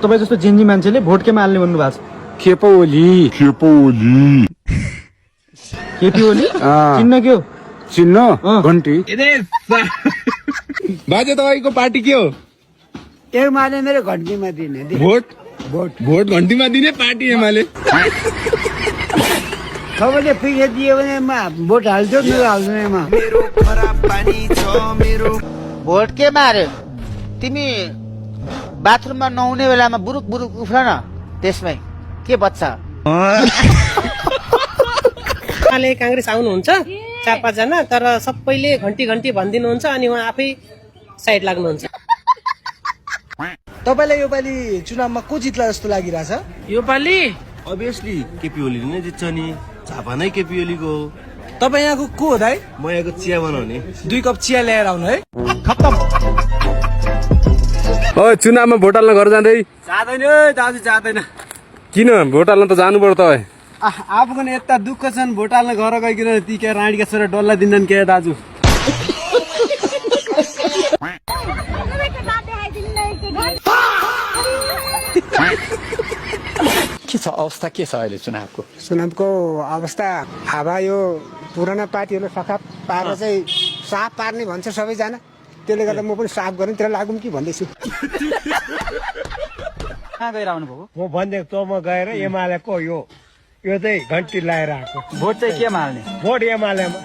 तपाईँ जस्तो जेन्जी मान्छेले भोट केमा हाल्ने भन्नु भएको छ? खेपो ओली केपी ओली चिन्ह के हो? चिन्ह घन्टी बाजे तपाईँको पार्टी के हो? एमाले मेरो घन्टीमा दिने भोट घन्टीमा दिने पार्टी एमाले। सबैले पैसा दियो भने भोट हाल्छौ नहाल्छौ एमा। भोट के मार्यो तिमी बाथरुममा नुहाउने बेलामा बुरुक बुरुक उफ्र न त्यसमै के बच्छ। कांग्रेस आउनुहुन्छ 4-5 जना तर सबैले घन्टी घन्टी भनिदिनुहुन्छ अनि उहाँ आफै साइड लाग्नुहुन्छ। तपाईलाई योपालि चुनावमा को जित्ला जस्तो लागिरहेछ? योपालि अभियसली केपी ओलीले नै जित्छ नि, झापा नै केपी ओलीको हो। तपाईँ यहाँको को हो दाइ? म यहाँको चिया बनाउने। 2 कप चिया ल्याएर आउनु है। चुनावमा भोट हाल्न घर जाँदै? जाँदैन दाजु जाँदैन। किन भोट हाल्न त जानु पर्छ तपाईँ? आफूको यता दुःख छन् भोट हाल्न घर गइकन ती के राणीका छोरा डल्ला दिन्छन् के दाजु। के छ अवस्था के छ अहिले चुनावको? चुनावको अवस्था अब यो पुराना पार्टीहरू सखाप पारेर चाहिँ साफ पार्ने भन्छ सबैजना, त्यसले गर्दा म पनि साफ गर्नेतिर लागौँ कि भन्दैछु। कहाँ गएर आउनु भएको? म भनिदिएको तँमा गएर एमालेको यो चाहिँ घन्टी लगाएर आएको। भोट चाहिँ केमा हाल्ने? भोट एमालेमा।